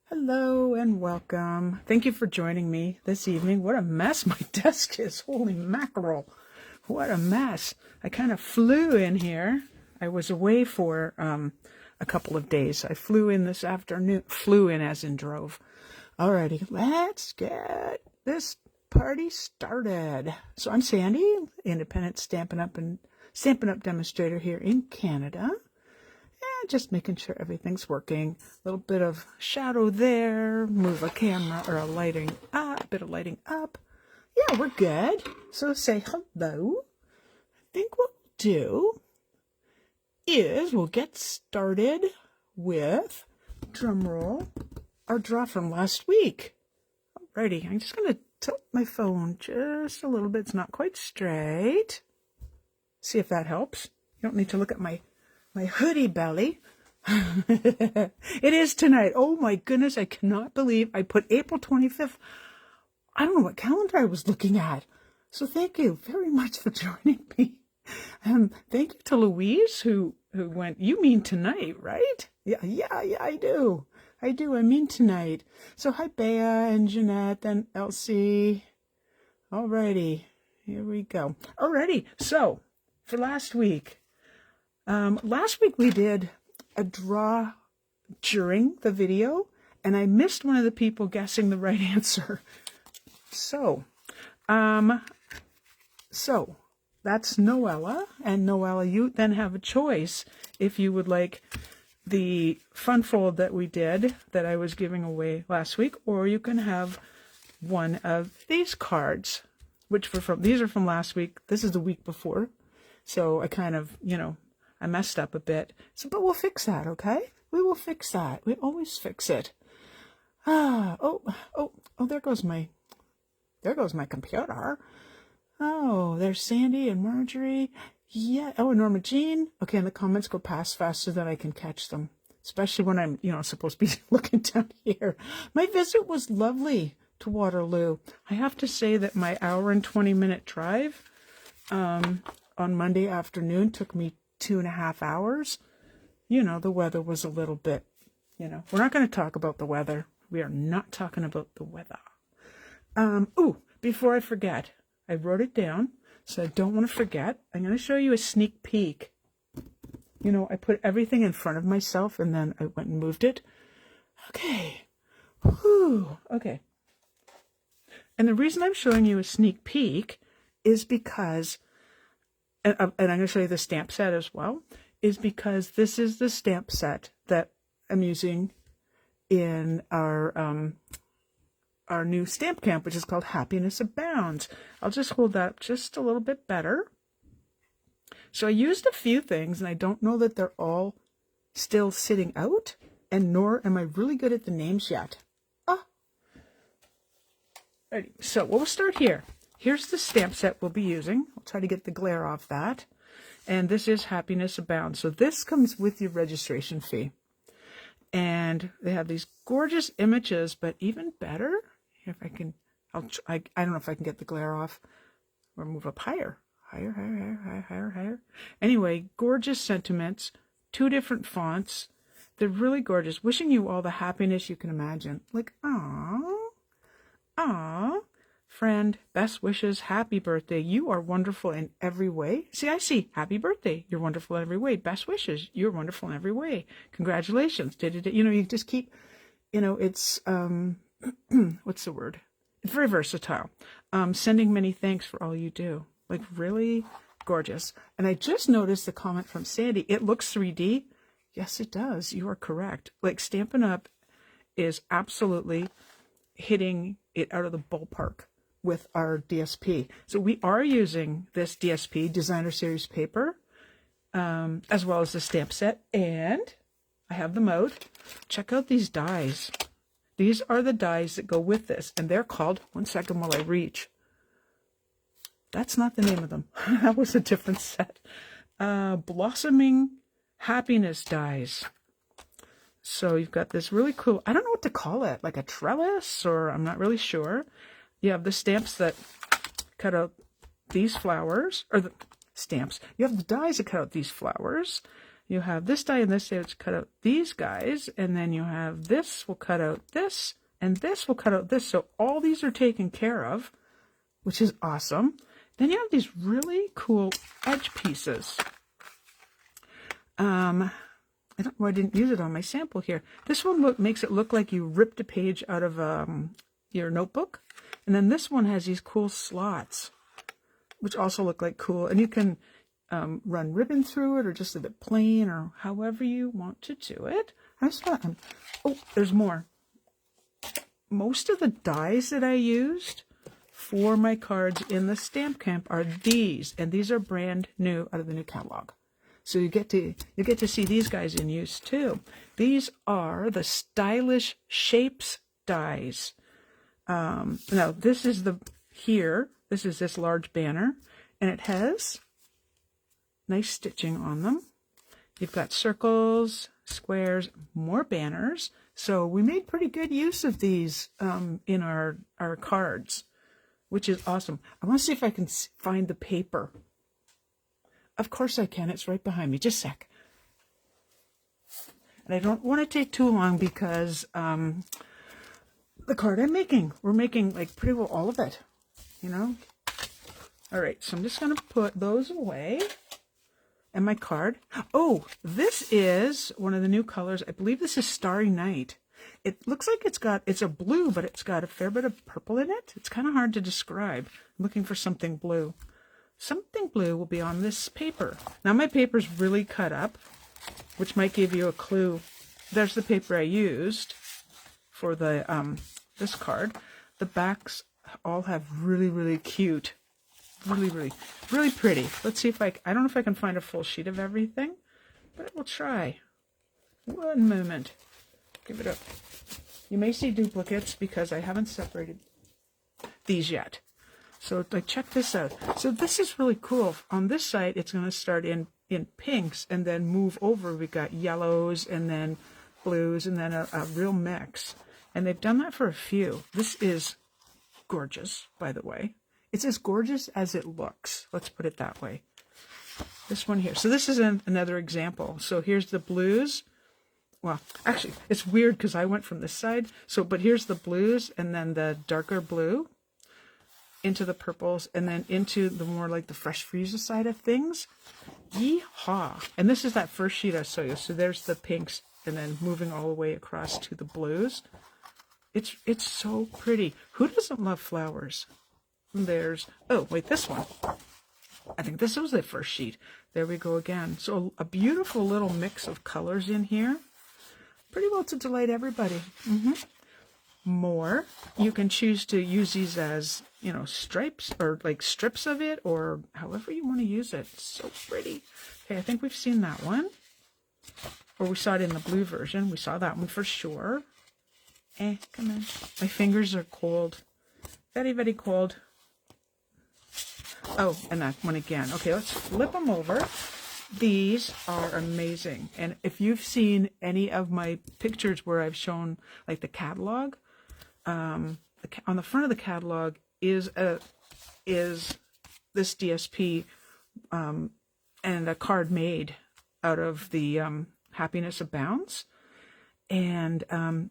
Hello and welcome. Thank you for joining me this evening. What a mess my desk is. Holy mackerel. What a mess. I kind of flew in here. I was away for a couple of days. I flew in this afternoon. Flew in as in drove. Alrighty, let's get this party started. So I'm Sandy, independent Stampin' Up! Demonstrator here in Canada. And just making sure everything's working. A little bit of shadow there. Move a camera or a lighting up. A bit of lighting up. Yeah, we're good. So say hello. I think what we'll do is we'll get started with, drum roll, our draw from last week. Alrighty, I'm just going to tilt my phone just a little bit. It's not quite straight. See if that helps. You don't need to look at my hoodie belly. It is tonight. Oh my goodness, I cannot believe I put April 25th. I don't know what calendar I was looking at. So thank you very much for joining me. Thank you to Louise who went, you mean tonight, right? Yeah, I do. I mean tonight. So hi Bea and Jeanette and Elsie. Alrighty, here we go. Alrighty, so for last week we did a draw during the video, and I missed one of the people guessing the right answer. So that's Noella, and Noella, you then have a choice if you would like the fun fold that we did that I was giving away last week, or you can have one of these cards, which these are from last week. This is the week before, so I kind of, I messed up a bit. So, but we'll fix that, okay? We will fix that. We always fix it. Oh, there goes my computer. Oh, there's Sandy and Marjorie. Yeah. Oh, and Norma Jean. Okay, and the comments go past fast so that I can catch them, especially when I'm, supposed to be looking down here. My visit was lovely to Waterloo. I have to say that my hour and 20-minute drive on Monday afternoon took me 2.5 hours. The weather was a little bit, we're not going to talk about the weather. We are not talking about the weather. Before I forget, I wrote it down, so I don't want to forget. I'm going to show you a sneak peek. I put everything in front of myself, and then I went and moved it. Okay. Whew. Okay. And the reason I'm showing you a sneak peek is because, and I'm going to show you the stamp set as well, is because this is the stamp set that I'm using in our new stamp camp, which is called Happiness Abounds. I'll just hold that up just a little bit better. So I used a few things, and I don't know that they're all still sitting out, and nor am I really good at the names yet. Ready. So we'll start here. Here's the stamp set we'll be using. I'll try to get the glare off that. And this is Happiness Abounds. So this comes with your registration fee. And they have these gorgeous images, but even better, if I can, I don't know if I can get the glare off or move up higher. Higher. Anyway, gorgeous sentiments, 2 different fonts. They're really gorgeous. Wishing you all the happiness you can imagine. Like, Aw, friend, best wishes, happy birthday. You are wonderful in every way. I see, happy birthday. You're wonderful in every way. Best wishes. You're wonderful in every way. Congratulations. You just keep, it's, what's the word? It's very versatile. Sending many thanks for all you do. Like, really gorgeous. And I just noticed the comment from Sandy. It looks 3D. Yes, it does. You are correct. Like, Stampin' Up! Is absolutely hitting it out of the ballpark with our DSP. So we are using this DSP, Designer Series paper, as well as the stamp set, and I have them out. Check out these dies. These are the dies that go with this, and they're called, one second while I reach. That's not the name of them. That was a different set. Blossoming Happiness dies. So you've got this really cool, I don't know what to call it, like a trellis, or I'm not really sure. You have the stamps that cut out these flowers, or the stamps. You have the dies that cut out these flowers. you have this die and this die, which cut out these guys, and then you have this will cut out this, and this will cut out this. So all these are taken care of, which is awesome. Then you have these really cool edge pieces. I didn't use it on my sample here. This one makes it look like you ripped a page out of your notebook. And then this one has these cool slots, which also look like cool. And you can run ribbon through it or just leave it plain or however you want to do it. Oh, there's more. Most of the dies that I used for my cards in the Stamp Camp are these, and these are brand new out of the new catalog. So you get to see these guys in use too. These are the Stylish Shapes dies. Now this is this large banner, and it has nice stitching on them. You've got circles, squares, more banners. So we made pretty good use of these in our cards, which is awesome. I want to see if I can find the paper. Of course I can. It's right behind me. Just a sec. And I don't want to take too long because the card I'm making, we're making like pretty well all of it, you know. All right, so I'm just going to put those away. And my card. Oh, this is one of the new colors. I believe this is Starry Night. It looks like it's a blue, but it's got a fair bit of purple in it. It's kind of hard to describe. I'm looking for something blue. Something blue will be on this paper. Now my paper's really cut up, which might give you a clue. There's the paper I used for the this card. The backs all have really cute, really pretty. Let's see if I don't know if I can find a full sheet of everything, but we'll try. One moment. Give it up. You may see duplicates because I haven't separated these yet. So like, check this out. So this is really cool. On this side, it's going to start in pinks and then move over. We've got yellows and then blues and then a real mix. And they've done that for a few. This is gorgeous, by the way. It's as gorgeous as it looks. Let's put it that way. This one here. So this is another example. So here's the blues. Well, actually, it's weird because I went from this side. But here's the blues and then the darker blue into the purples and then into the more like the fresh freezer side of things. Yeehaw! And this is that first sheet I saw you. So there's the pinks and then moving all the way across to the blues. It's so pretty. Who doesn't love flowers? There's, oh wait, this one. I think this was the first sheet. There we go again. So a beautiful little mix of colors in here. Pretty well to delight everybody. More. You can choose to use these as, you know, stripes or like strips of it or however you want to use it. It's so pretty. Okay, I think we've seen that one. Or we saw it in the blue version. We saw that one for sure. Come on. My fingers are cold. Very cold. Oh, and that one again. Okay, let's flip them over. These are amazing. And if you've seen any of my pictures where I've shown like the catalog, on the front of the catalog is this DSP and a card made out of the Happiness Abounds. And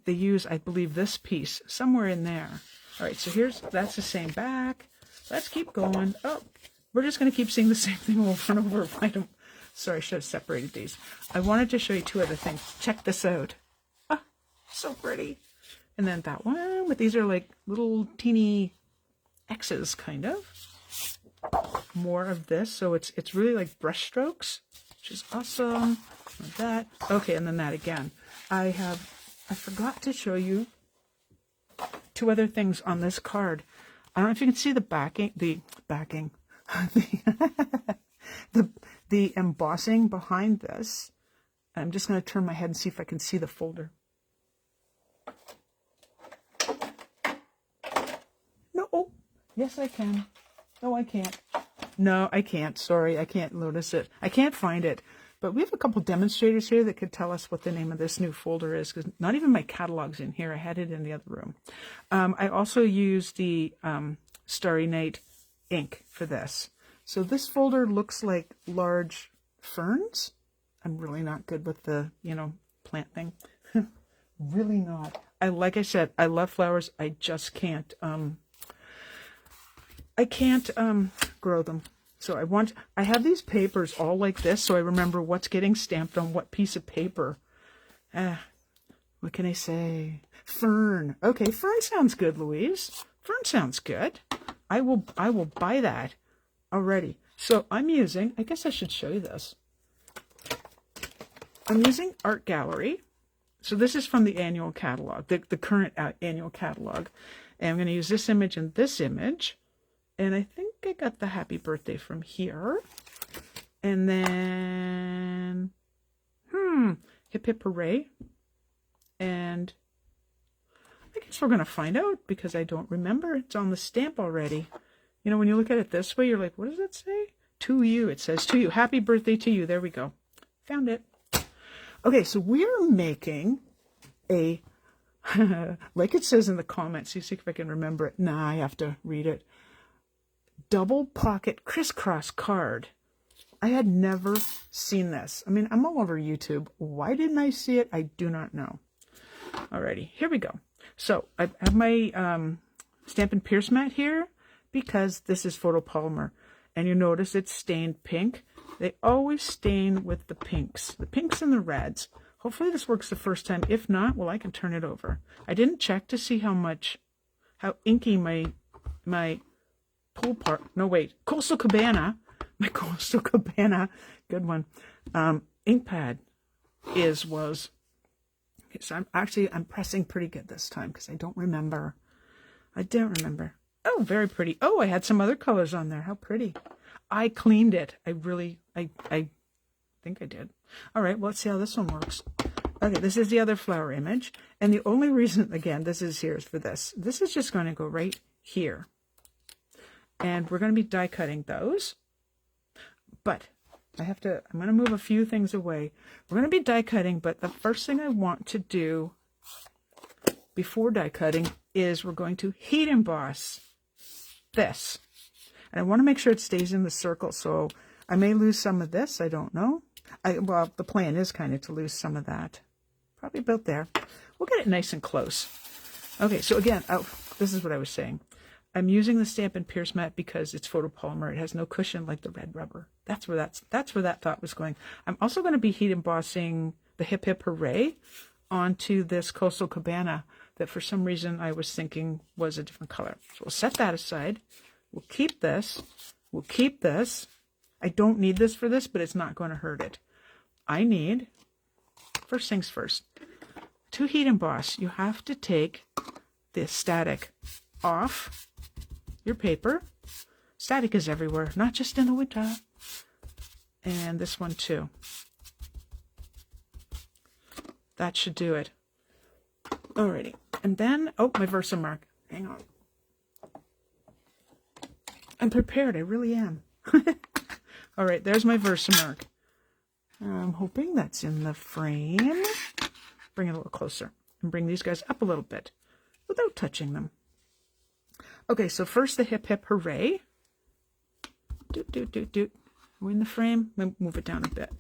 they use, I believe, this piece somewhere in there. All right, so that's the same back. Let's keep going. Oh, we're just going to keep seeing the same thing over and over. Sorry, I should have separated these. I wanted to show you two other things. Check this out. Ah, so pretty. And then that one, but these are like little teeny X's, kind of. More of this, so it's really like brush strokes, which is awesome. Like that. Okay, and then that again. I forgot to show you two other things on this card. I don't know if you can see the the embossing behind this. I'm just going to turn my head and see if I can see the folder. No, oh, yes I can. No, I can't. No, I can't. Sorry, I can't notice it. I can't find it. But we have a couple demonstrators here that could tell us what the name of this new folder is, because not even my catalog's in here. I had it in the other room. I also used the Starry Night ink for this. So this folder looks like large ferns. I'm really not good with the, plant thing. Really not. Like I said, I love flowers. I just can't, grow them. So I have these papers all like this, so I remember what's getting stamped on what piece of paper. What can I say? Fern. Okay, fern sounds good, Louise. Fern sounds good. I will buy that already. So I'm using, I guess I should show you this. I'm using Art Gallery. So this is from the Annual Catalogue, the current Annual Catalogue. And I'm going to use this image and this image. And I think I got the happy birthday from here. And then, hip hip hooray. And I guess we're going to find out because I don't remember. It's on the stamp already. When you look at it this way, you're like, what does it say? To you. It says to you. Happy birthday to you. There we go. Found it. Okay, so we're making a, like it says in the comments, you see if I can remember it. Nah, I have to read it. Double Pocket Criss-Cross card. I had never seen this. I mean, I'm all over YouTube. Why didn't I see it? I do not know. Alrighty, here we go. So I have my Stampin' Pierce mat here because this is photopolymer. And you notice it's stained pink. They always stain with the pinks and the reds. Hopefully this works the first time. If not, well, I can turn it over. I didn't check to see how inky my Coastal Cabana, my Coastal Cabana, good one, ink pad was. Okay, so I'm pressing pretty good this time because I don't remember. Oh, very pretty. Oh, I had some other colors on there. How pretty. I cleaned it. I think I did. All right, well, let's see how this one works. Okay, this is the other flower image. And the only reason, again, this is here is for this. This is just going to go right here. And we're going to be die cutting those. But I'm going to move a few things away. We're going to be die cutting, but the first thing I want to do before die cutting is we're going to heat emboss this. And I want to make sure it stays in the circle, so I may lose some of this. I don't know. Well, the plan is kind of to lose some of that. Probably about there. We'll get it nice and close. Okay, so again, this is what I was saying. I'm using the Stampin' Pierce mat because it's photopolymer. It has no cushion like the red rubber. That's where that thought was going. I'm also going to be heat embossing the Hip Hip Hooray onto this Coastal Cabana that for some reason I was thinking was a different color. So we'll set that aside. We'll keep this. We'll keep this. I don't need this for this, but it's not going to hurt it. I need, first things first, to heat emboss, you have to take the static off your paper. Static is everywhere, not just in the winter. And this one too. That should do it. Alrighty. And then, oh, my Versamark. Hang on. I'm prepared. I really am. All right, there's my Versamark. I'm hoping that's in the frame. Bring it a little closer and bring these guys up a little bit without touching them. Okay, so first the Hip Hip Hooray. Doot, doot, doot, doot. We're in the frame. Move it down a bit.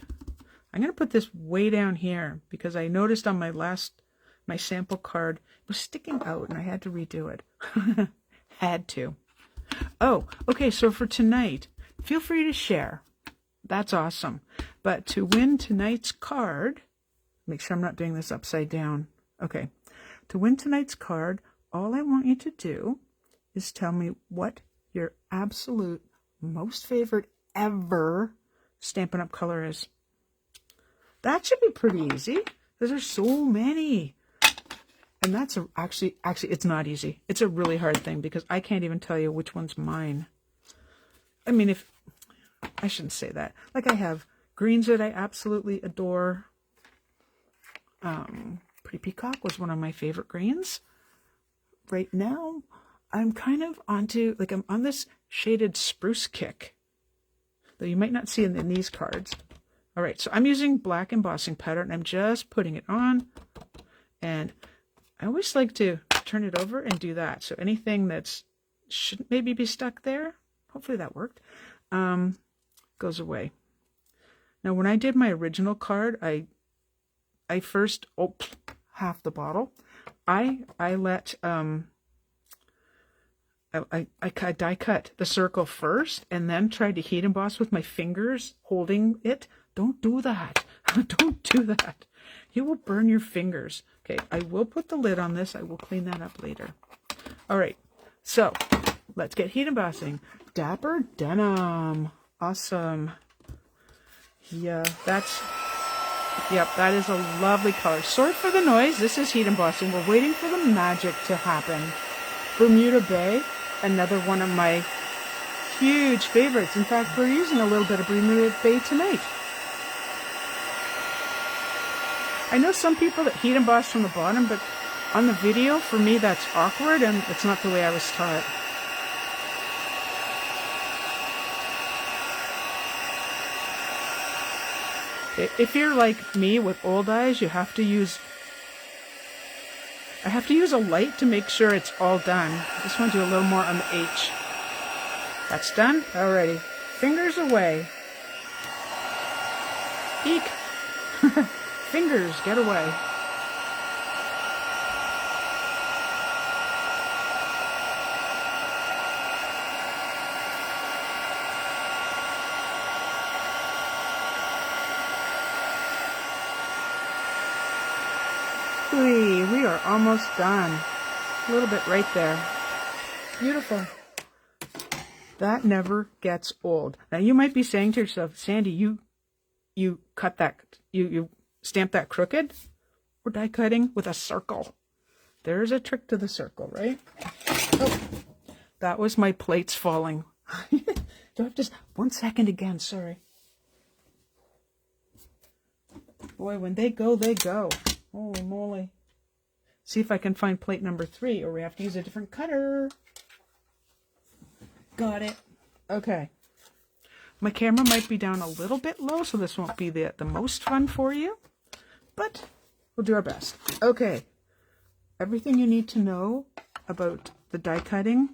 I'm going to put this way down here because I noticed on my sample card, it was sticking out and I had to redo it. Had to. Oh, okay, so for tonight, feel free to share. That's awesome. But to win tonight's card, make sure I'm not doing this upside down. Okay, to win tonight's card, all I want you to do is tell me what your absolute most favorite ever Stampin' Up! Color is. That should be pretty easy. There's so many. And that's actually, it's not easy. It's a really hard thing because I can't even tell you which one's mine. I mean, I shouldn't say that. Like I have greens that I absolutely adore. Pretty Peacock was one of my favorite greens. Right now, I'm kind of I'm on this shaded spruce kick. Though you might not see it in these cards. All right, so I'm using black embossing powder and I'm just putting it on. And I always like to turn it over and do that. So anything that shouldn't maybe be stuck there, hopefully that worked, goes away. Now, when I did my original card, I first, half the bottle. I let, I die cut the circle first and then tried to heat emboss with my fingers holding it. Don't do that. Don't do that. You will burn your fingers. Okay, I will put the lid on this. I will clean that up later. All right, so let's get heat embossing. Dapper Denim. Awesome. Yeah, that is a lovely color. Sorry for the noise. This is heat embossing. We're waiting for the magic to happen. Bermuda Bay, another one of my huge favorites. In fact, we're using a little bit of Bermuda Bay tonight. I know some people that heat emboss from the bottom, but on the video, for me, that's awkward, and it's not the way I was taught. If you're like me with old eyes, I have to use a light to make sure it's all done. I just want to do a little more on the H. That's done? Alrighty. Fingers away. Eek. Fingers, get away. We are almost done. A little bit right there. Beautiful. That never gets old. Now you might be saying to yourself, Sandy, you cut that, you stamp that crooked? We're die cutting with a circle. There's a trick to the circle, right? Oh, that was my plates falling. Do I have just 1 second again? Sorry. Boy, when they go, they go. Holy moly. See if I can find plate number 3, or we have to use a different cutter. Got it. Okay. My camera might be down a little bit low, so this won't be the most fun for you, but we'll do our best. Okay. Everything you need to know about the die cutting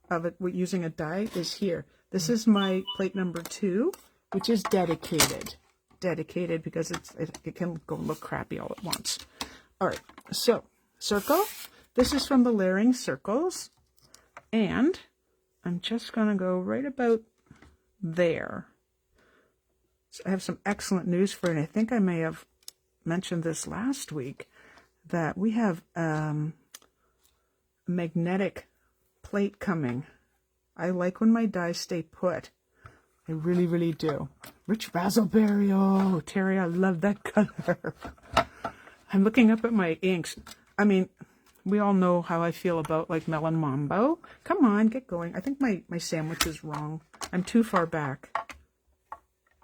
of it using a die is here. This is my plate number 2, which is dedicated. Dedicated because it can go look crappy all at once. All right. So, circle. This is from the Layering Circles. And I'm just going to go right about there. So I have some excellent news for you. And I think I may have mentioned this last week, that we have a magnetic plate coming. I like when my dies stay put. I really, really do. Rich Razzleberry. Oh, Terry, I love that color. I'm looking up at my inks. I mean, we all know how I feel about like Melon Mambo. Come on, get going. I think my sandwich is wrong. I'm too far back.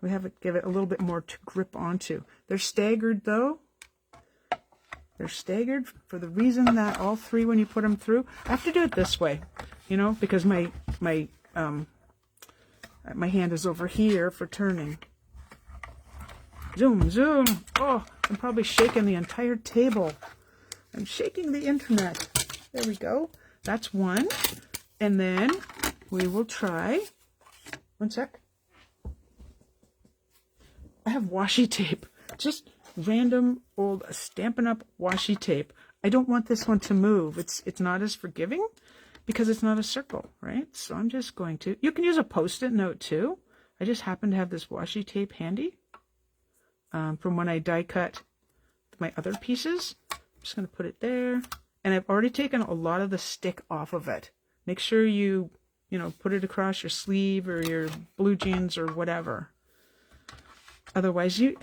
We have to give it a little bit more to grip onto. They're staggered though. They're staggered for the reason that all 3, when you put them through, I have to do it this way, you know, because my hand is over here for turning. Zoom, zoom. Oh, I'm probably shaking the entire table. I'm shaking the internet. There we go. That's one. And then we will try. 1 sec. I have washi tape. Just random old Stampin' Up! Washi tape. I don't want this one to move. It's not as forgiving because it's not a circle, right? So I'm just going to, you can use a Post-it note too. I just happen to have this washi tape handy from when I die cut my other pieces. I'm just going to put it there. And I've already taken a lot of the stick off of it. Make sure you put it across your sleeve or your blue jeans or whatever. Otherwise, you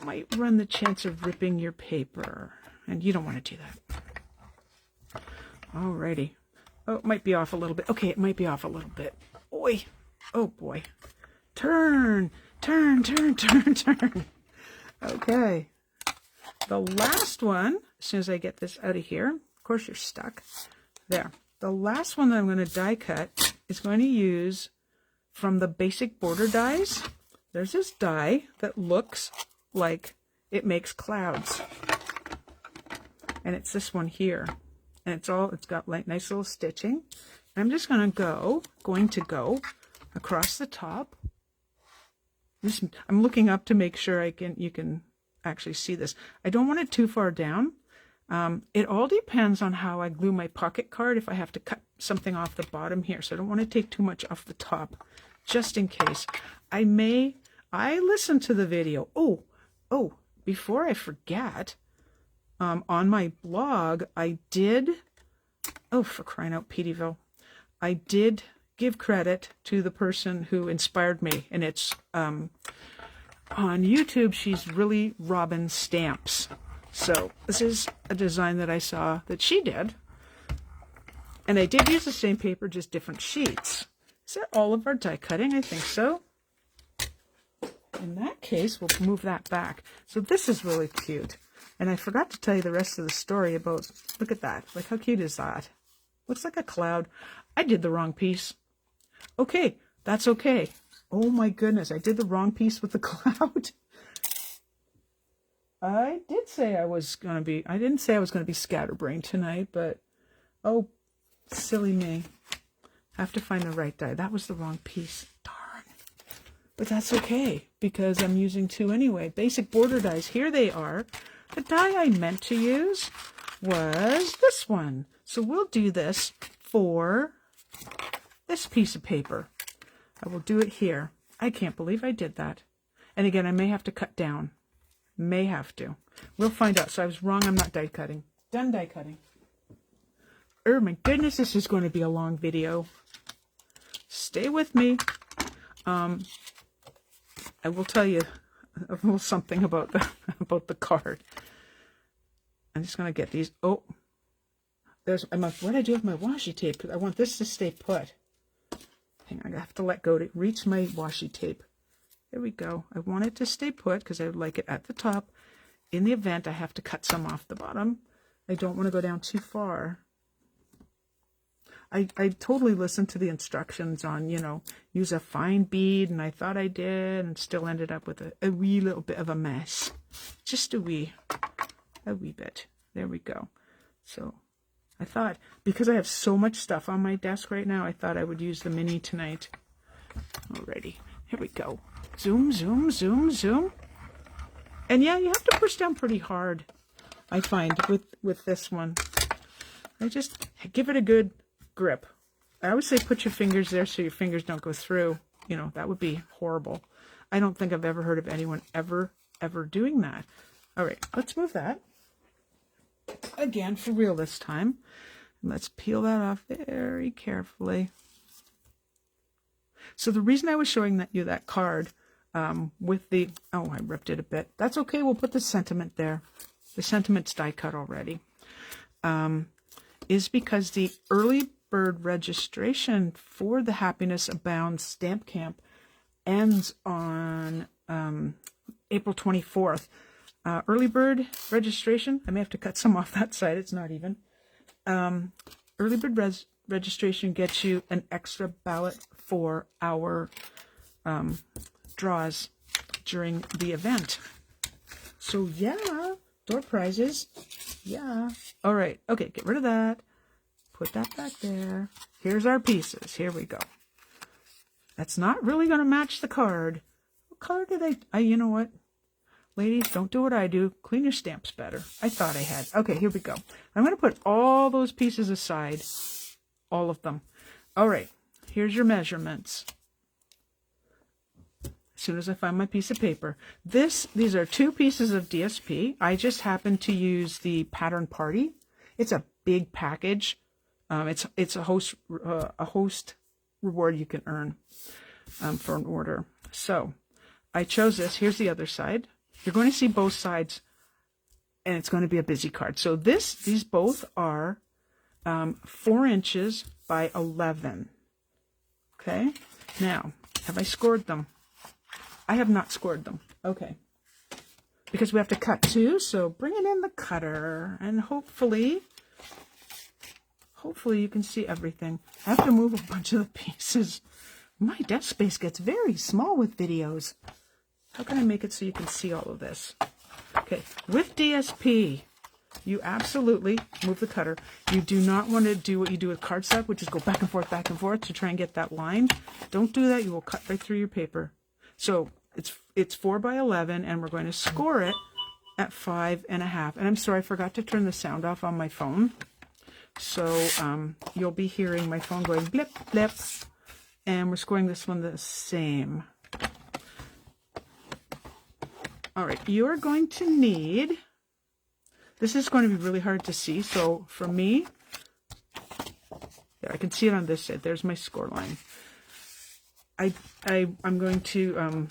might run the chance of ripping your paper, and you don't want to do that. Alrighty. Oh, it might be off a little bit. Okay, it might be off a little bit. Oi! Oh boy. Turn, turn, turn, turn, turn. Okay. The last one, as soon as I get this out of here, of course you're stuck. There. The last one that I'm going to die cut is going to use from the basic border dies. There's this die that looks like it makes clouds. And it's this one here. And it's got like nice little stitching. And I'm just going to go across the top I'm looking up to make sure you can actually see this. I don't want it too far down. It all depends on how I glue my pocket card, if I have to cut something off the bottom here. So I don't want to take too much off the top, just in case. I listened to the video. Oh, before I forget, on my blog, I did, oh, for crying out, Peteyville, I did give credit to the person who inspired me, and it's on YouTube. She's really Robin Stamps. So this is a design that I saw that she did, and I did use the same paper, just different sheets. Is that all of our die cutting? I think so. In that case, we'll move that back. So this is really cute, and I forgot to tell you the rest of the story about, look at that, like how cute is that? Looks like a cloud. I did the wrong piece. Okay, that's okay. Oh my goodness, I did the wrong piece with the cloud. I didn't say I was going to be scatterbrained tonight, but oh, silly me. I have to find the right die. That was the wrong piece. Darn. But that's okay, because I'm using two anyway. Basic border dies. Here they are. The die I meant to use was this one. So we'll do this for this piece of paper. I will do it here. I can't believe I did that. And again, I may have to cut down. May have to. We'll find out. So I was wrong. I'm not die cutting. Done die cutting. Oh my goodness, this is going to be a long video. Stay with me. I will tell you a little something about the card. I'm just going to get these. Oh, what did I do with my washi tape? Because I want this to stay put. Hang on, I have to let go to reach my washi tape. There we go. I want it to stay put because I would like it at the top. In the event I have to cut some off the bottom, I don't want to go down too far. I totally listened to the instructions on, use a fine bead, and I thought I did, and still ended up with a wee little bit of a mess. Just a wee bit. There we go. So I thought, because I have so much stuff on my desk right now, I thought I would use the mini tonight. Alrighty, here we go. Zoom, zoom, zoom, zoom. And yeah, you have to push down pretty hard, I find, with this one. I just give it a good grip. I always say put your fingers there so your fingers don't go through. That would be horrible. I don't think I've ever heard of anyone ever doing that. All right, let's move that. Again, for real this time. Let's peel that off very carefully. So the reason I was showing you that card with the, oh, I ripped it a bit. That's okay. We'll put the sentiment there. The sentiment's die cut already. Is because the early bird registration for the Happiness Abounds Stamp Camp ends on April 24th. Early bird registration, I may have to cut some off that side, it's not even. Early bird registration gets you an extra ballot for our draws during the event. So yeah, door prizes, yeah. All right, okay, get rid of that. Put that back there. Here's our pieces. Here we go. That's not really going to match the card. What color did you know what? Ladies, don't do what I do. Clean your stamps better. I thought I had. Okay, here we go. I'm going to put all those pieces aside. All of them. All right. Here's your measurements. As soon as I find my piece of paper. These are 2 pieces of DSP. I just happened to use the Pattern Party. It's a big package. It's a host reward you can earn for an order. So I chose this. Here's the other side. You're going to see both sides, and it's going to be a busy card. So these both are 4 inches by 11. Okay. Now, have I scored them? I have not scored them. Okay. Because we have to cut too. So bring it in the cutter, and hopefully you can see everything. I have to move a bunch of the pieces. My desk space gets very small with videos. How can I make it so you can see all of this? Okay, with DSP, you absolutely move the cutter. You do not want to do what you do with cardstock, which is go back and forth to try and get that line. Don't do that. You will cut right through your paper. So It's 4 by 11, and we're going to score it at 5.5. And I'm sorry, I forgot to turn the sound off on my phone. So you'll be hearing my phone going blip, blip. And we're scoring this one the same. All right, you're going to need, this is going to be really hard to see. So for me, there, I can see it on this side. There's my score line. I'm going to,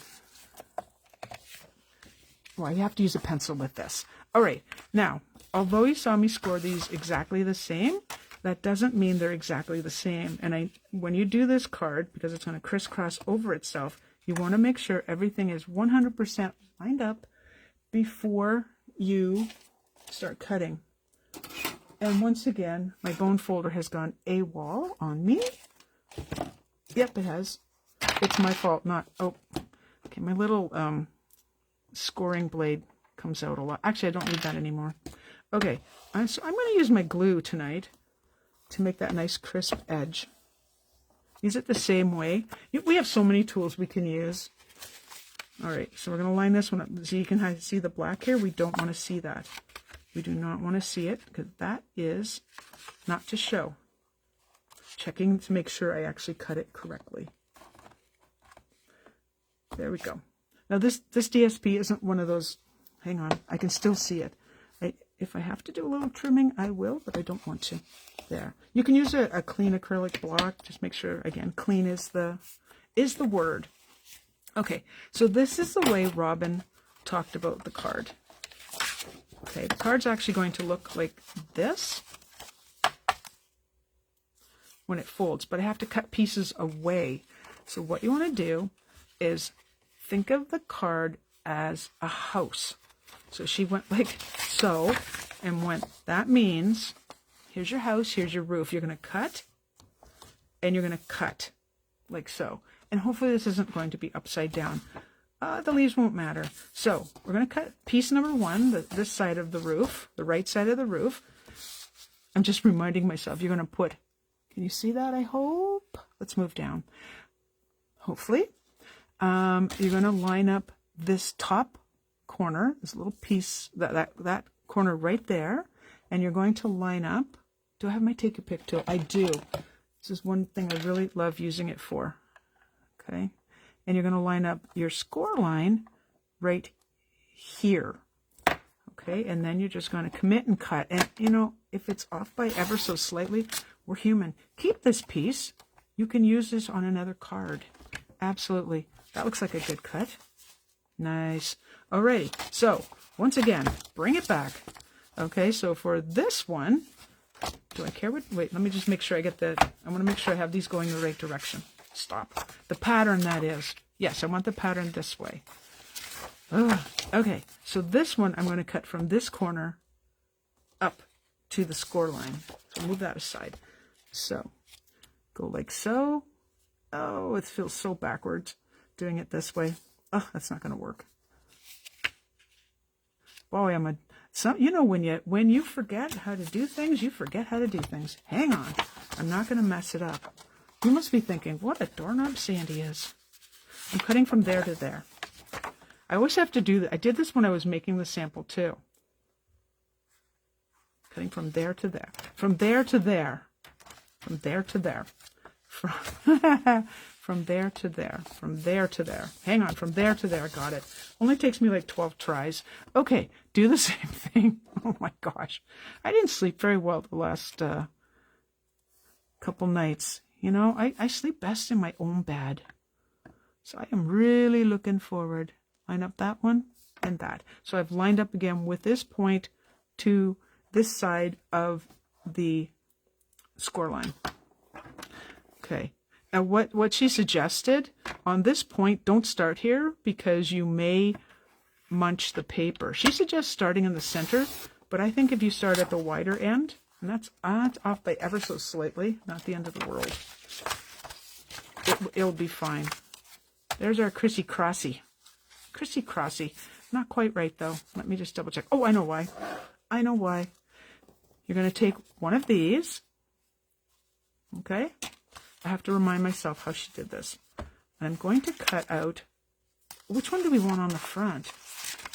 well, you have to use a pencil with this. All right, now, although you saw me score these exactly the same, that doesn't mean they're exactly the same. And when you do this card, because it's going to crisscross over itself, you want to make sure everything is 100% lined up before you start cutting. And once again, my bone folder has gone AWOL on me. Yep, it has. It's my fault, not, oh, okay, my little scoring blade comes out a lot. Actually, I don't need that anymore. Okay, so I'm going to use my glue tonight to make that nice crisp edge. Use it the same way. We have so many tools we can use. All right, so we're going to line this one up. So you can see the black here. We don't want to see that. We do not want to see it because that is not to show. Checking to make sure I actually cut it correctly. There we go. Now this DSP isn't one of those, hang on, I can still see it. If I have to do a little trimming, I will, but I don't want to. There. You can use a clean acrylic block. Just make sure, again, clean is the word. Okay, so this is the way Robin talked about the card. Okay, the card's actually going to look like this when it folds, but I have to cut pieces away. So what you want to do is think of the card as a house. So she went like so, and went, that means, here's your house, here's your roof. You're going to cut, and you're going to cut, like so. And hopefully this isn't going to be upside down. The leaves won't matter. So we're going to cut piece number 1, this side of the roof, the right side of the roof. I'm just reminding myself, you're going to put, can you see that, I hope? Let's move down. Hopefully. You're going to line up this top corner, this little piece, that corner right there, and you're going to line up. Do I have my take your pick tool? I do. This is one thing I really love using it for. Okay, and you're going to line up your score line right here. Okay, and then you're just going to commit and cut. And you know, if it's off by ever so slightly, we're human. Keep this piece. You can use this on another card. Absolutely. That looks like a good cut. Nice. Alrighty, so once again, bring it back. Okay, so for this one, do I care what, wait, let me just make sure I get the, I want to make sure I have these going the right direction. Stop. The pattern, that is. Yes, I want the pattern this way. Okay, so this one I'm going to cut from this corner up to the score line. So move that aside. So, go like so. Oh, it feels so backwards doing it this way. Oh, that's not going to work. Boy, you know, when you forget how to do things, you forget how to do things. Hang on. I'm not going to mess it up. You must be thinking, what a doorknob Sandy is. I'm cutting from there to there. I always have to do that. I did this when I was making the sample too. Cutting from there to there. From there to there. From there to there. From there to there. From there to there. Hang on. From there to there. Got it. Only takes me like 12 tries. Okay. Do the same thing. Oh my gosh. I didn't sleep very well the last couple nights. You know, I sleep best in my own bed. So I am really looking forward. Line up that one and that. So I've lined up again with this point to this side of the score line. Okay. Now what she suggested, on this point, don't start here because you may munch the paper. She suggests starting in the center, but I think if you start at the wider end, and that's off by ever so slightly, not the end of the world, it'll be fine. There's our Crissy-Crossy. Crissy-Crossy. Not quite right, though. Let me just double check. Oh, I know why. I know why. You're going to take one of these. Okay? I have to remind myself how she did this. I'm going to cut out which one do we want on the front?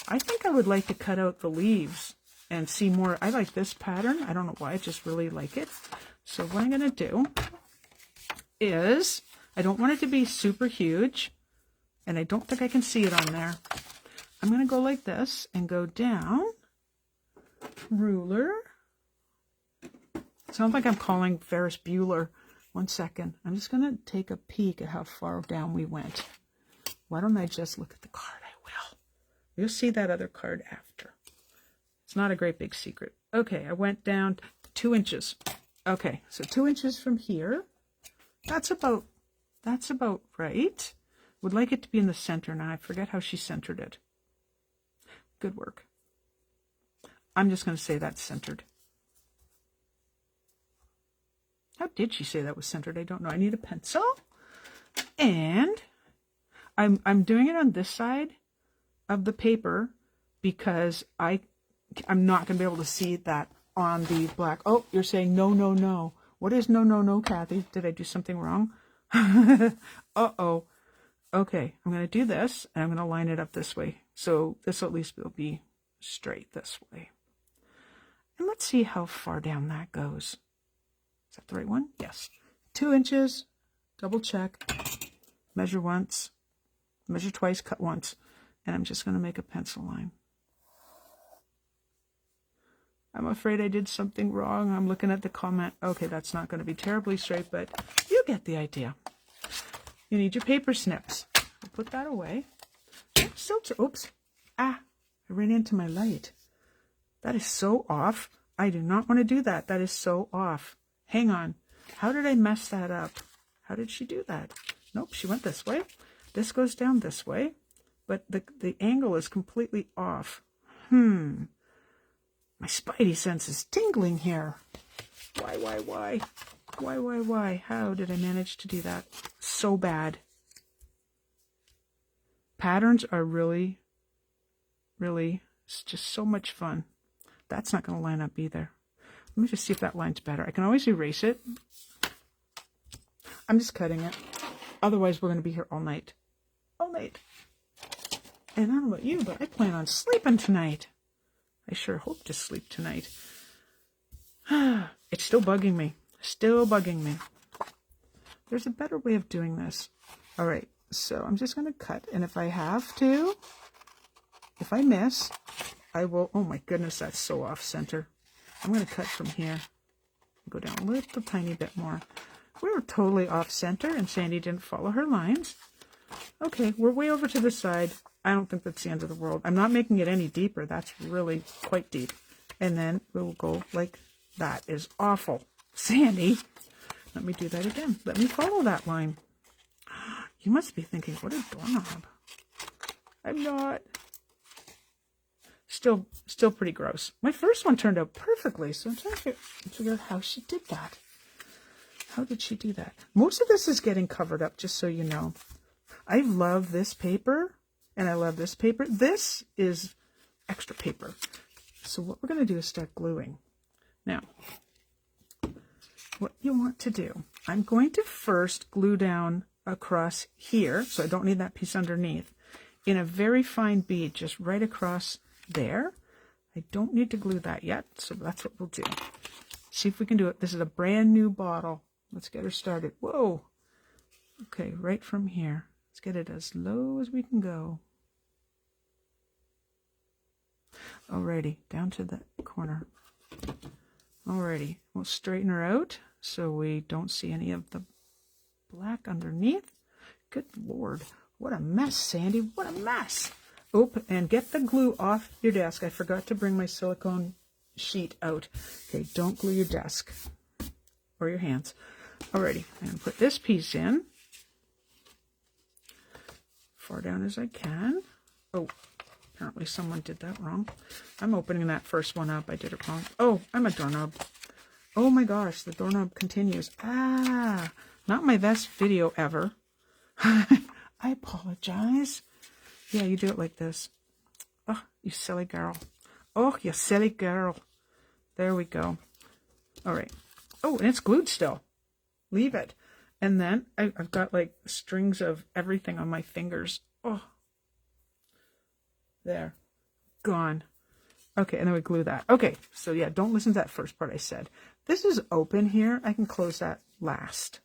I think I would like to cut out the leaves and see more. I like this pattern. I don't know why, I just really like it. So what I'm going to do is, I don't want it to be super huge, and I don't think I can see it on there. I'm going to go like this and go down, ruler. Sounds like I'm calling Ferris Bueller. 1 second. I'm just going to take a peek at how far down we went. Why don't I just look at the card? I will. You'll see that other card after. It's not a great big secret. Okay, I went down 2 inches. Okay, so 2 inches from here. That's about right. Would like it to be in the center now. I forget how she centered it. Good work. I'm just going to say that's centered. How did she say that was centered? I don't know. I need a pencil. And I'm doing it on this side of the paper because I'm not going to be able to see that on the black. Oh, you're saying no, no, no. What is no, no, no, Kathy? Did I do something wrong? Uh-oh. Okay, I'm going to do this, and I'm going to line it up this way. So this at least will be straight this way. And let's see how far down that goes. Is that the right one? Yes. 2 inches, double check, measure once, measure twice, cut once. And I'm just going to make a pencil line. I'm afraid I did something wrong. I'm looking at the comment. Okay, that's not going to be terribly straight, but you get the idea. You need your paper snips. I'll put that away. Oops. Ah, I ran into my light. That is so off. I do not want to do that. That is so off. Hang on. How did I mess that up? How did she do that? Nope, she went this way. This goes down this way. But the angle is completely off. My spidey sense is tingling here. Why? Why? How did I manage to do that so bad? Patterns are really, it's just so much fun. That's not going to line up either. Let me just see if that line's better. I can always erase it. I'm just cutting it. Otherwise, we're going to be here all night. All night. And I don't know about you, but I plan on sleeping tonight. I sure hope to sleep tonight. It's still bugging me. Still bugging me. There's a better way of doing this. All right. So I'm just going to cut. And if I have to, if I miss, I will. Oh my goodness, that's so off center. I'm going to cut from here. Go down a little tiny bit more. We were totally off center and Sandy didn't follow her lines. Okay, we're way over to the side. I don't think that's the end of the world. I'm not making it any deeper. That's really quite deep. And then we'll go like that. Is awful. Sandy, let me do that again. Let me follow that line. You must be thinking, what a doorknob. I'm not. Still pretty gross. My first one turned out perfectly, so I'm trying to figure out how she did that. How did she do that? Most of this is getting covered up, just so you know. I love this paper, and I love this paper. This is extra paper. So what we're going to do is start gluing. Now, what you want to do, I'm going to first glue down across here, so I don't need that piece underneath, in a very fine bead, just right across there. I don't need to glue that yet, so that's what we'll do. See if we can do it. This is a brand new bottle. Let's get her started. Whoa. Okay, right from here. Let's get it as low as we can go. Alrighty, down to the corner. Alrighty, we'll straighten her out so we don't see any of the black underneath. Good Lord, what a mess, Sandy, what a mess. Oop, and get the glue off your desk. I forgot to bring my silicone sheet out. Okay, don't glue your desk or your hands. Alrighty, I'm going to put this piece in. Far down as I can. Oh, apparently someone did that wrong. I'm opening that first one up. I did it wrong. Oh, I'm a doorknob. Oh my gosh, the doorknob continues. Ah, not my best video ever. I apologize. Yeah, you do it like this. Oh, you silly girl. Oh, you silly girl. There we go. All right. Oh, and it's glued still. Leave it. And then I've got like strings of everything on my fingers. Oh, There. Gone. Okay, and then we glue that. Okay, so yeah, don't listen to that first part I said. This is open here. I can close that last.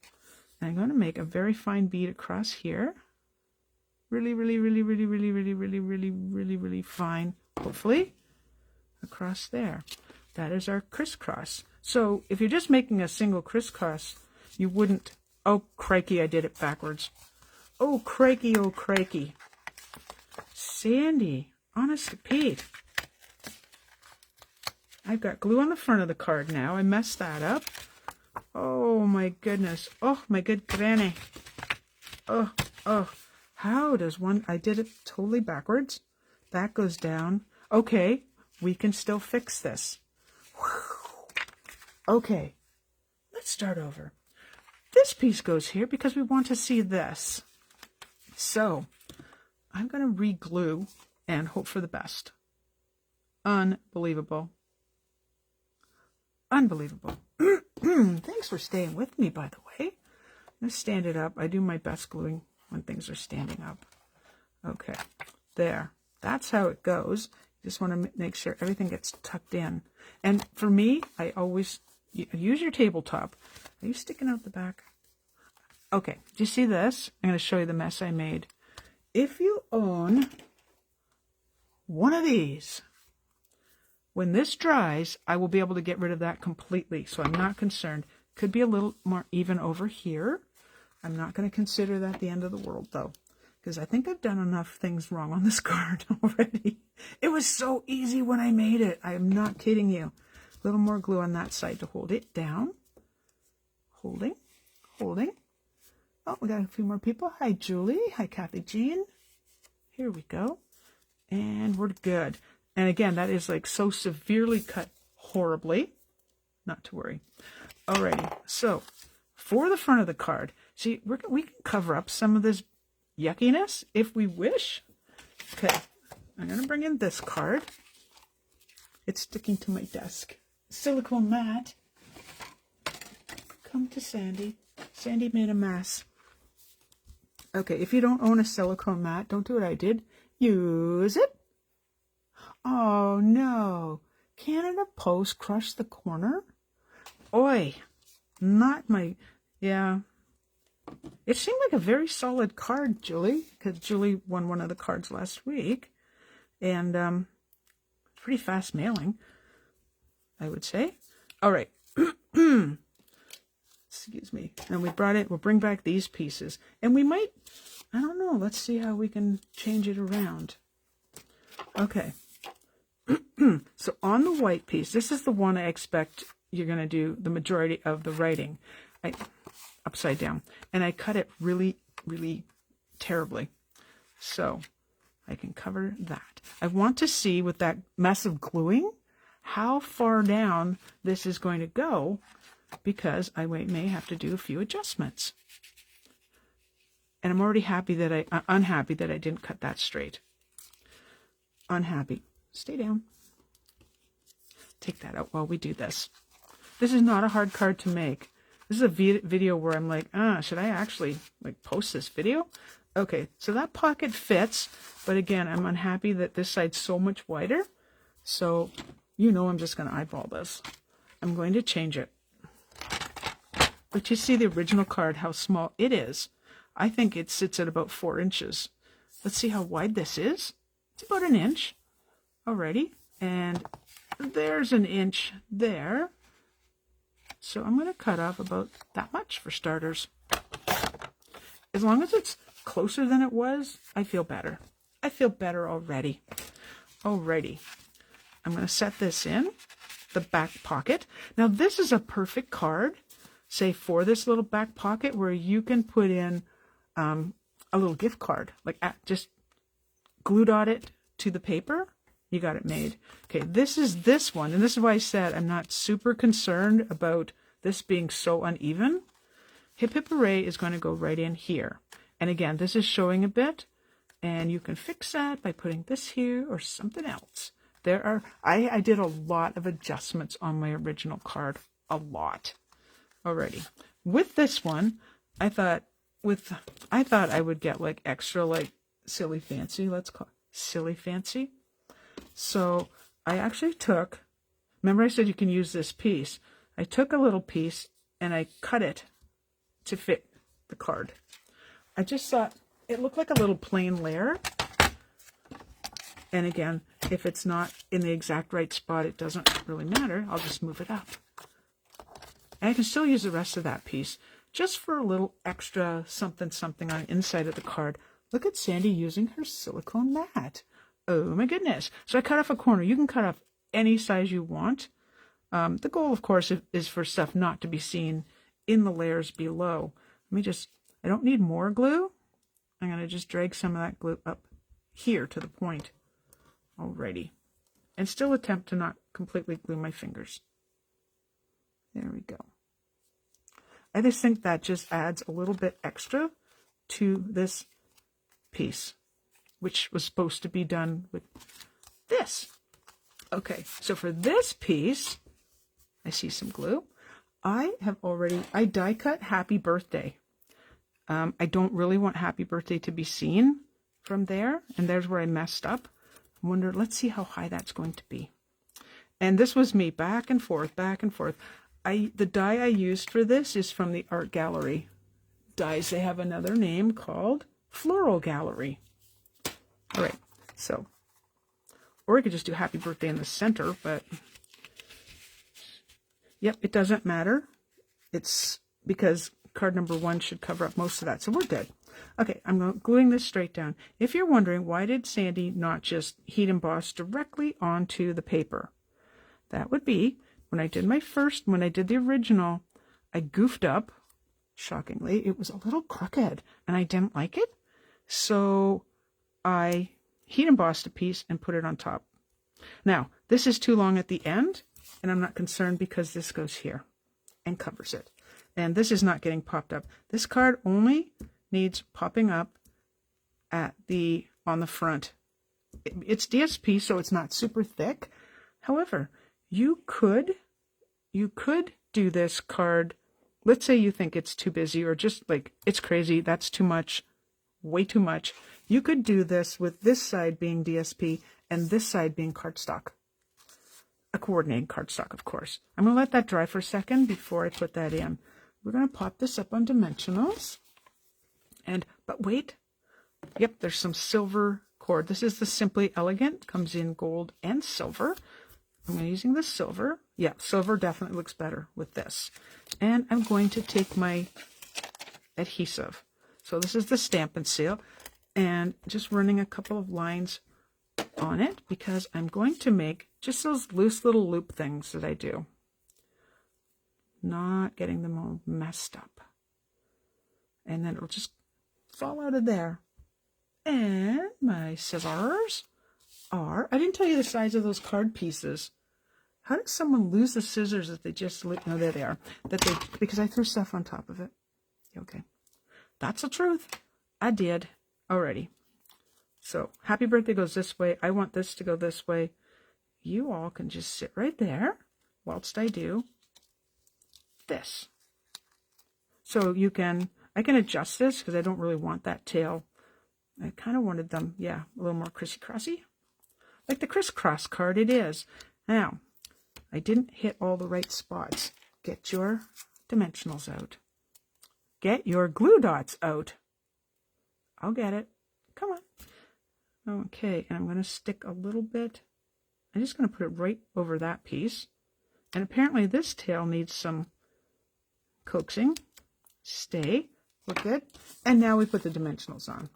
And I'm going to make a very fine bead across here. Really, really, really, really, really, really, really, really, really, really fine. Hopefully, across there. That is our crisscross. So if you're just making a single crisscross, you wouldn't... Oh, crikey, I did it backwards. Oh, crikey, oh, crikey. Sandy, honest to Pete. I've got glue on the front of the card now. I messed that up. Oh, my goodness. Oh, my good granny. Oh, oh. How does one... I did it totally backwards. That goes down. Okay, we can still fix this. Okay, let's start over. This piece goes here because we want to see this. So, I'm going to re-glue and hope for the best. Unbelievable. Unbelievable. Thanks for staying with me, by the way. I'm going to stand it up. I do my best gluing when things are standing up. Okay, there. That's how it goes. You just want to make sure everything gets tucked in. And for me, I always use your tabletop. Are you sticking out the back? Okay, do you see this? I'm going to show you the mess I made. If you own one of these, when this dries, I will be able to get rid of that completely, so I'm not concerned. Could be a little more even over here. I'm not going to consider that the end of the world, though, because I think I've done enough things wrong on this card already. It was so easy when I made it. I am not kidding you. A little more glue on that side to hold it down. Holding, holding. Oh, we got a few more people. Hi, Julie. Hi, Kathy Jean. Here we go. And we're good. And again, that is like so severely cut horribly. Not to worry. Alrighty, so for the front of the card, see, we can cover up some of this yuckiness if we wish. Okay, I'm going to bring in this card. It's sticking to my desk. Silicone mat. Come to Sandy. Sandy made a mess. Okay, if you don't own a silicone mat, don't do what I did. Use it. Oh, no. Canada Post crushed the corner? Oi. Not my... Yeah. It seemed like a very solid card, Julie, because Julie won one of the cards last week. And pretty fast mailing, I would say. All right. Excuse me. And we brought it... We'll bring back these pieces. And we might... I don't know. Let's see how we can change it around. Okay. So on the white piece, this is the one I expect you're going to do the majority of the writing. Upside down. And I cut it really, really terribly. So I can cover that. I want to see with that mess of gluing how far down this is going to go, because I may have to do a few adjustments. And I'm already unhappy that I didn't cut that straight. Unhappy. Stay down. Take that out while we do this. This is not a hard card to make. This is a video where I'm like, should I actually post this video? Okay, so that pocket fits, but again, I'm unhappy that this side's so much wider. So, I'm just going to eyeball this. I'm going to change it. But you see the original card, how small it is. I think it sits at about 4 inches. Let's see how wide this is. It's about 1 inch. Alrighty, and there's 1 inch there. So I'm going to cut off about that much for starters. As long as it's closer than it was, I feel better. I feel better already. Alrighty, I'm going to set this in the back pocket. Now this is a perfect card, say for this little back pocket where you can put in a little gift card, just glue dot it to the paper. You got it made. Okay, this is this one, and this is why I said I'm not super concerned about this being so uneven. Hip Hip Hooray is going to go right in here. And again, this is showing a bit, and you can fix that by putting this here or something else. I did a lot of adjustments on my original card. A lot. Alrighty. With this one, I thought I would get extra silly fancy, let's call it. silly fancy. So I actually took, remember I said you can use this piece. I took a little piece and I cut it to fit the card. I just thought it looked like a little plain layer. And again, if it's not in the exact right spot, it doesn't really matter. I'll just move it up. And I can still use the rest of that piece just for a little extra something something on the inside of the card. Look at Sandy using her silicone mat. Oh my goodness. So I cut off a corner. You can cut off any size you want. The goal, of course, is for stuff not to be seen in the layers below. Let me just, I don't need more glue. I'm going to just drag some of that glue up here to the point. Alrighty. And still attempt to not completely glue my fingers. There we go. I just think that just adds a little bit extra to this piece, which was supposed to be done with this. Okay, so for this piece, I see some glue. I die cut Happy Birthday. I don't really want Happy Birthday to be seen from there, and there's where I messed up. I wonder, let's see how high that's going to be. And this was me back and forth, back and forth. The die I used for this is from the Art Gallery dies. They have another name called Floral Gallery. All right, so, or I could just do Happy Birthday in the center, but yep, it doesn't matter. It's because card number 1 should cover up most of that, so we're good. Okay, I'm gluing this straight down. If you're wondering, why did Sandy not just heat emboss directly onto the paper? That would be, when I did the original, I goofed up, shockingly. It was a little crooked, and I didn't like it. So I heat embossed a piece and put it on top. Now, this is too long at the end, and I'm not concerned because this goes here and covers it. And this is not getting popped up. This card only needs popping up on the front. It's DSP, so it's not super thick. However, you could do this card. Let's say you think it's too busy, or just like it's crazy, that's too much, way too much. You could do this with this side being DSP and this side being cardstock. A coordinated cardstock, of course. I'm going to let that dry for a second before I put that in. We're going to pop this up on dimensionals. But wait. Yep, there's some silver cord. This is the Simply Elegant. Comes in gold and silver. I'm using the silver. Yeah, silver definitely looks better with this. And I'm going to take my adhesive. So this is the Stamp and Seal. And just running a couple of lines on it because I'm going to make just those loose little loop things that I do. Not getting them all messed up. And then it'll just fall out of there. And my scissors are, I didn't tell you the size of those card pieces. How does someone lose the scissors that they just, no, there they are. Because I threw stuff on top of it. Okay. That's the truth. I did. Alrighty. So, Happy Birthday goes this way. I want this to go this way. You all can just sit right there whilst I do this. So I can adjust this because I don't really want that tail. I kind of wanted them, yeah, a little more crissy-crossy. Like the crisscross card it is. Now, I didn't hit all the right spots. Get your dimensionals out. Get your glue dots out. I'll get it. Come on. Okay, and I'm going to stick a little bit. I'm just going to put it right over that piece. And apparently this tail needs some coaxing. Stay. Look good. And now we put the dimensionals on.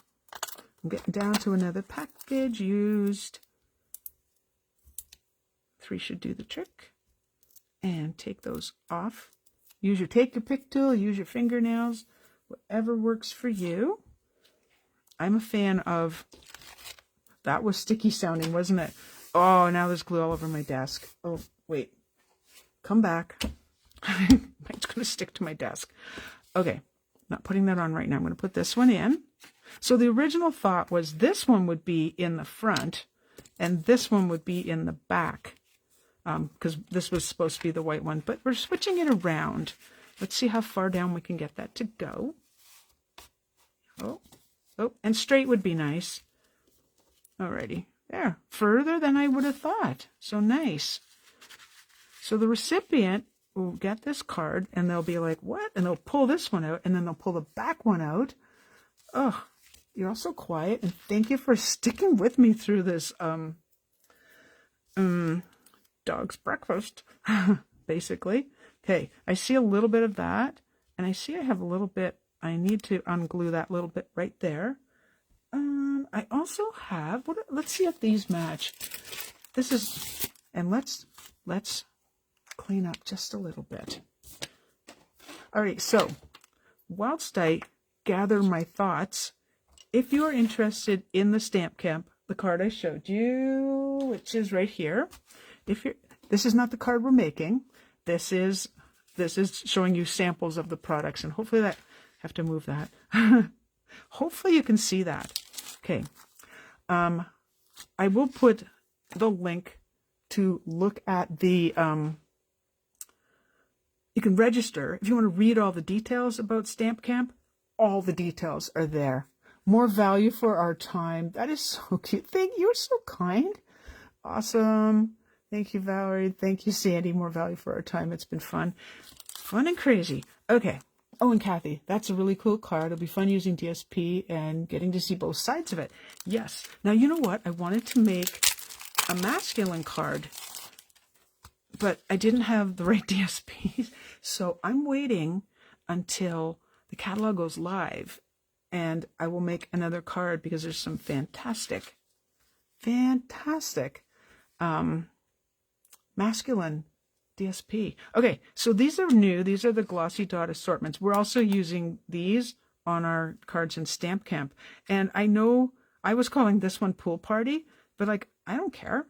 I'm getting down to another package used. 3 should do the trick. And take those off. Take your pick tool, use your fingernails, whatever works for you. I'm a fan of, that was sticky sounding, wasn't it? Oh, now there's glue all over my desk. Oh, wait. Come back. It's going to stick to my desk. Okay, not putting that on right now. I'm going to put this one in. So the original thought was this one would be in the front and this one would be in the back because this was supposed to be the white one, but we're switching it around. Let's see how far down we can get that to go. Oh, and straight would be nice. Alrighty. There. Further than I would have thought. So nice. So the recipient will get this card and they'll be like, what? And they'll pull this one out and then they'll pull the back one out. Oh, you're all so quiet. And thank you for sticking with me through this dog's breakfast, basically. Okay, I see a little bit of that. And I see I have a little bit, I need to unglue that little bit right there. I also have, let's see if these match. This is, and let's clean up just a little bit. All right, so whilst I gather my thoughts, if you are interested in the stamp camp, the card I showed you, which is right here, this is not the card we're making. This is showing you samples of the products, and hopefully I have to move that. Hopefully you can see that. Okay. I will put the link to look at the, you can register. If you want to read all the details about Stamp Camp, all the details are there. More value for our time. That is so cute. Thank you. You're so kind. Awesome. Thank you, Valerie. Thank you, Sandy. More value for our time. It's been fun. Fun and crazy. Okay. Oh, and Kathy, that's a really cool card. It'll be fun using DSP and getting to see both sides of it. Yes. Now, you know what? I wanted to make a masculine card, but I didn't have the right DSPs. So I'm waiting until the catalog goes live, and I will make another card because there's some fantastic masculine DSP. Okay, so these are new. These are the glossy dot assortments. We're also using these on our cards in Stamp Camp. And I know I was calling this one Pool Party, but like, I don't care.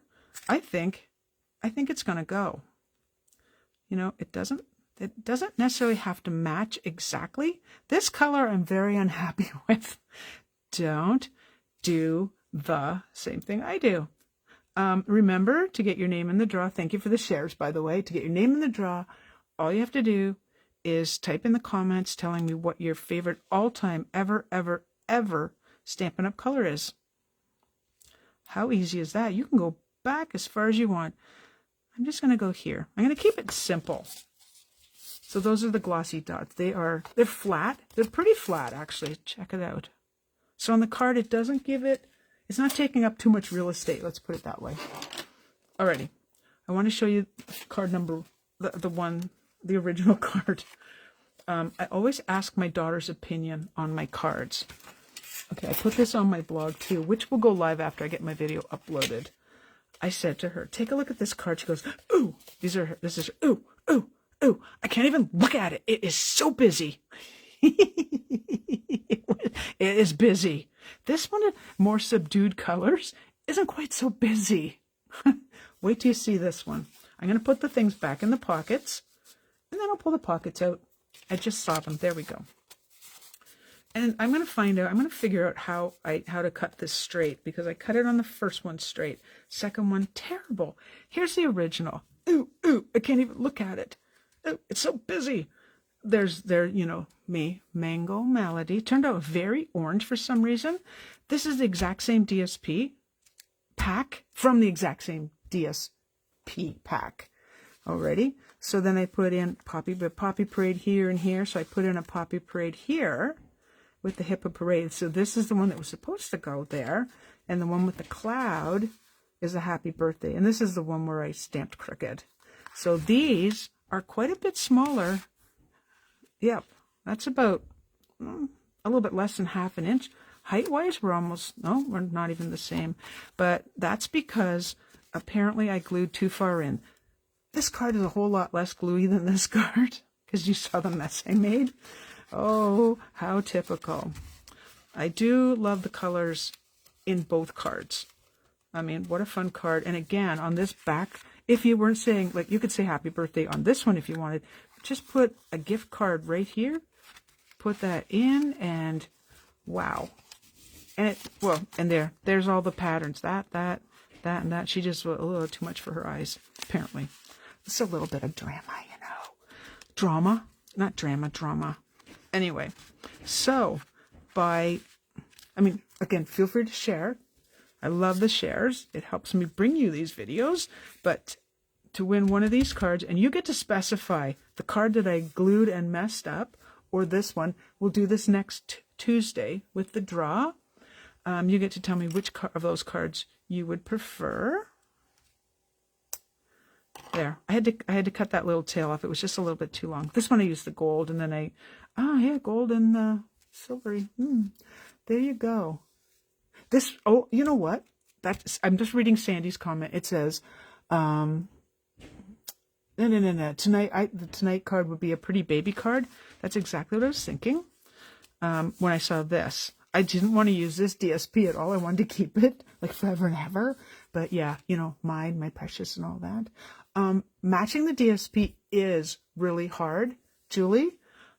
I think it's going to go. You know, it doesn't necessarily have to match exactly. This color I'm very unhappy with. Don't do the same thing I do. Remember to get your name in the draw. Thank you for the shares, by the way. To get your name in the draw, all you have to do is type in the comments telling me what your favorite all-time ever Stampin' Up! Color is. How easy is that? You can go back as far as you want. I'm just going to go here. I'm going to keep it simple. So those are the glossy dots. They're flat. They're pretty flat, actually. Check it out. So on the card, it doesn't give it, it's not taking up too much real estate. Let's put it that way. Alrighty. I want to show you card number, the original card. I always ask my daughter's opinion on my cards. Okay, I put this on my blog too, which will go live after I get my video uploaded. I said to her, take a look at this card. She goes, ooh, ooh, ooh, ooh. I can't even look at it. It is so busy. It is busy. This one, more subdued colors, isn't quite so busy. Wait till you see this one. I'm going to put the things back in the pockets, and then I'll pull the pockets out. I just saw them. There we go. And I'm going to figure out how to cut this straight, because I cut it on the first one straight. Second one, terrible. Here's the original. Ooh, ooh, I can't even look at it. Ooh, it's so busy. Me, Mango Melody. Turned out very orange for some reason. This is the exact same DSP pack from the exact same DSP pack. Already. So then I put in Poppy Parade here and here. So I put in a Poppy Parade here with the Hippo Parade. So this is the one that was supposed to go there. And the one with the cloud is a Happy Birthday. And this is the one where I stamped crooked. So these are quite a bit smaller. Yep, that's about a little bit less than ½ an inch. Height-wise, we're not even the same. But that's because apparently I glued too far in. This card is a whole lot less gluey than this card, because you saw the mess I made. Oh, how typical. I do love the colors in both cards. I mean, what a fun card. And again, on this back, if you weren't saying, like, you could say Happy Birthday on this one if you wanted. Just put a gift card right here. Put that in, and wow. And there's all the patterns. That, and that. She just went a little too much for her eyes, apparently. It's a little bit of drama, you know. Drama? Not drama, drama. Anyway, so again, feel free to share. I love the shares. It helps me bring you these videos. But to win one of these cards, and you get to specify the card that I glued and messed up, or this one. We'll do this next Tuesday with the draw. You get to tell me which of those cards you would prefer. There, I had to cut that little tail off. It was just a little bit too long. This one I used the gold, and then yeah, gold and silvery. There you go. This, oh, you know what? I'm just reading Sandy's comment. It says, no. Tonight, the tonight card would be a pretty baby card. That's exactly what I was thinking when I saw this. I didn't want to use this DSP at all. I wanted to keep it like forever and ever. But yeah, you know, mine, my precious and all that. Matching the DSP is really hard, Julie.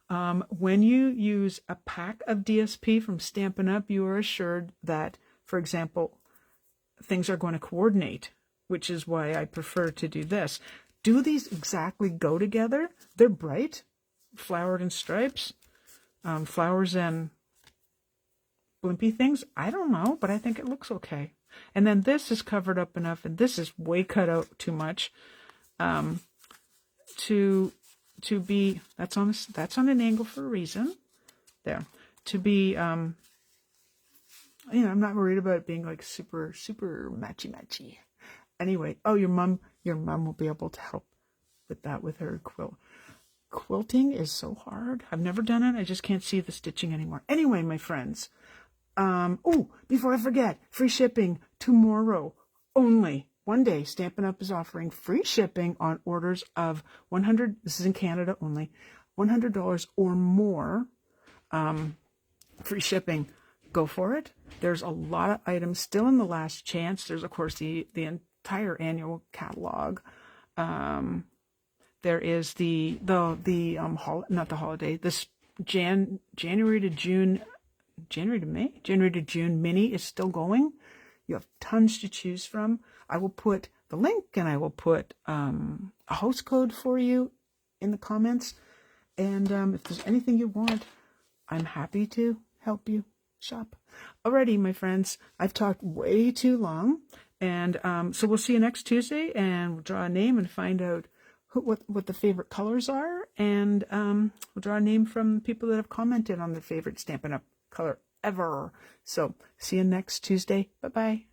When you use a pack of DSP from Stampin' Up, you are assured that, for example, things are going to coordinate, which is why I prefer to do this. Do these exactly go together? They're bright, flowered and stripes, flowers and blimpy things. I don't know, but I think it looks okay. And then this is covered up enough, and this is way cut out too much to be, that's on an angle for a reason. There, to be, you know, I'm not worried about it being like super matchy. Anyway, oh, your mom will be able to help with that with her quilt. Quilting is so hard. I've never done it. I just can't see the stitching anymore. Anyway, my friends, oh, before I forget, free shipping tomorrow only. One day, Stampin' Up is offering free shipping on orders of $100. This is in Canada only. $100 or more. Free shipping. Go for it. There's a lot of items still in the last chance. There's of course the entire annual catalog. There is not the holiday. This January to June mini is still going. You have tons to choose from. I will put the link and I will put a host code for you in the comments. And if there's anything you want, I'm happy to help you shop. Alrighty, my friends, I've talked way too long. And so we'll see you next Tuesday, and we'll draw a name and find out what the favorite colors are. And we'll draw a name from people that have commented on their favorite Stampin' Up color ever. So see you next Tuesday. Bye-bye.